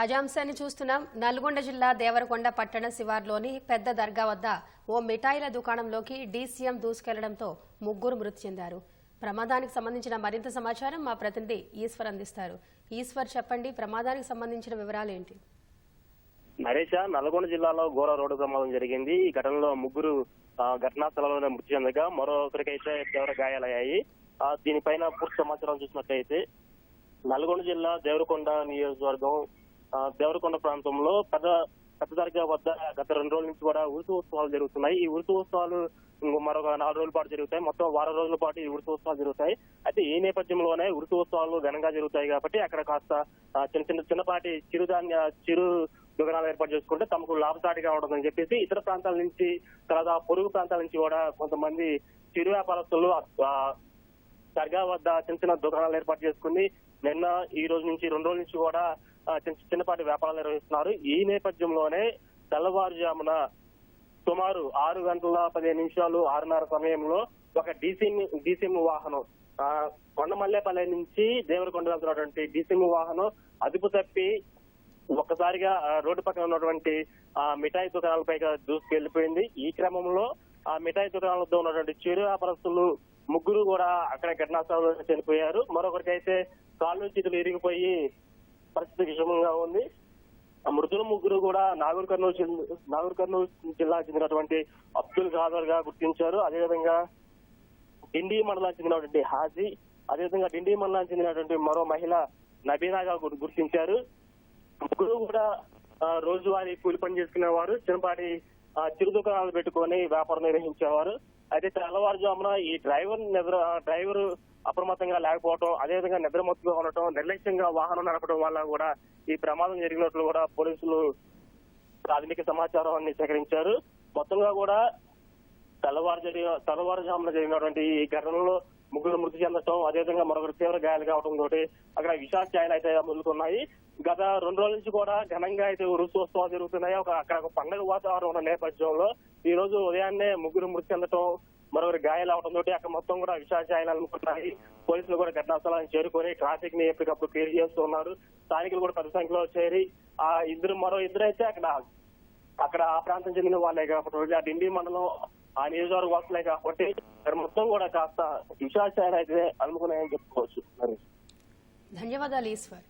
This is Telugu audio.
తాజా అంశాన్ని చూస్తున్నాం. నల్గొండ జిల్లా దేవరకొండ పట్టణ శివార్లోని పెద్ద దర్గా వద్ద ఓ మిఠాయిల దుకాణంలోకి డీసీఎం దూసుకెళ్లడంతో ముగ్గురు మృతి చెందారు. ప్రమాదానికి సంబంధించిన మరింత సమాచారం మా ప్రతినిధి ఈశ్వర్ అందిస్తారు. ఈశ్వర్, చెప్పండి, ప్రమాదానికి సంబంధించిన వివరాలు ఏంటి? నరేష, నల్గొండ జిల్లాలో ఘోర రోడ్డు ప్రమాదం జరిగింది. ఈ ఘటనలో ముగ్గురు ఘటనా స్థలంలోనే మృతి చెందగా మరొకరికైతే తీవ్ర గాయాలయ్యాయి. దీనిపైన పూర్తి సమాచారం చూసినట్లయితే నల్గొండ జిల్లా దేవరకొండ నియోజకవర్గం దేవరకొండ ప్రాంతంలో పెద్ద దర్గా వద్ద గత 2 రోజుల నుంచి కూడా ఉరుసు ఉత్సవాలు జరుగుతున్నాయి. ఈ ఉరుసు ఉత్సవాలు మరొక 4 రోజుల పాటు జరుగుతాయి. మొత్తం 10 రోజుల పాటు ఈ ఉరుసు ఉత్సవాలు జరుగుతాయి. అయితే ఈ నేపథ్యంలోనే ఉరుసు ఉత్సవాలు ఘనంగా జరుగుతాయి కాబట్టి అక్కడ కాస్త చిన్నపాటి చిరు దుకాణాలు ఏర్పాటు చేసుకుంటే తమకు లాభసాటిగా ఉంటుందని చెప్పేసి ఇతర ప్రాంతాల నుంచి, తర్వాత పొరుగు ప్రాంతాల నుంచి కూడా కొంతమంది చిరు వ్యాపారస్తులు దర్గా వద్ద చిన్న దుకాణాలు ఏర్పాటు చేసుకుని నిన్న ఈ రోజు నుంచి 2 రోజుల నుంచి కూడా చిన్నపాటి వ్యాపారాలు నిర్వహిస్తున్నారు. ఈ నేపథ్యంలోనే తెల్లవారుజామున సుమారు 6:15 6:30 సమయంలో ఒక డీసీఎం వాహనం కొండమల్లేపల్లి నుంచి దేవరకొండ వెళ్తున్నటువంటి డీసీఎం వాహనం అదుపు తప్పి ఒక్కసారిగా రోడ్డు పక్కన ఉన్నటువంటి మిఠాయి దుకాణాలపైగా దూసుకెళ్లిపోయింది. ఈ క్రమంలో ఆ మిఠాయి దుకాణాలతో ఉన్నటువంటి చిరు వ్యాపారస్తులు ముగ్గురు కూడా అక్కడ ఘటనా స్థలంలో చనిపోయారు. మరొకరికైతే కాళ్ళు చేతులు ఇరిగిపోయి పరిస్థితి విషమంగా ఉంది. మృతుల ముగ్గురు కూడా నాగర్ కర్నూలు జిల్లాకు చెందినటువంటి అబ్దుల్ ఖాదర్ గా గుర్తించారు. అదేవిధంగా డిండి మండలానికి చెందినటువంటి హాజీ, అదేవిధంగా డిండి మండలానికి చెందినటువంటి మరో మహిళ నబీనాగా గుర్తించారు. ముగ్గురు కూడా రోజువారీ కూలి పని చేసుకునేవారు. చిన్నపాటి చిరు దుకాణాలు పెట్టుకొని వ్యాపారం నిర్వహించేవారు. అయితే తెల్లవారుజామున ఈ డ్రైవర్ అప్రమత్తంగా లేకపోవడం, అదేవిధంగా నిద్రమత్తుగా ఉండటం, నిర్లక్ష్యంగా వాహనం నడపడం వల్ల కూడా ఈ ప్రమాదం జరిగినట్లు కూడా పోలీసులు ప్రాథమిక సమాచారాన్ని సేకరించారు. మొత్తంగా కూడా తెల్లవారుజామున జరిగినటువంటి ఈ ఘటనలో ముగ్గురు మృతి చెందటం, అదేవిధంగా మరొకరు తీవ్ర గాయాలు కావడం తోటి అక్కడ విషాద ఛాయలు అయితే మొదలుతున్నాయి. గత 2 రోజుల నుంచి కూడా ఘనంగా అయితే ఉత్సవాలు జరుగుతున్నాయి. అక్కడ ఒక పండుగ వాతావరణం ఉన్న నేపథ్యంలో ఈ రోజు ఉదయాన్నే ముగ్గురు మృతి చెందటం, మరొకరు గాయాలు అవడం తోటి అక్కడ మొత్తం కూడా విషాద ఛాయలు అనుకుంటున్నాయి. పోలీసులు కూడా ఘటనా స్థలాన్ని చేరుకొని ట్రాఫిక్ ని ఎప్పటికప్పుడు క్లియర్ చేస్తూ ఉన్నారు. స్థానికులు కూడా పెద్ద సంఖ్యలో చేరి మరో ఇద్దరు అయితే అక్కడ ఆ ప్రాంతం చెందిన వాళ్ళే కాబట్టి ఆ డిండి మండలం ఆ నియోజకవర్గ వాసులే కాబట్టి ఇక్కడ మొత్తం కూడా కాస్త విషాద ఛాయలు అయితే అనుకున్నాయని చెప్పుకోవచ్చు. ధన్యవాదాలు ఈశ్వర్.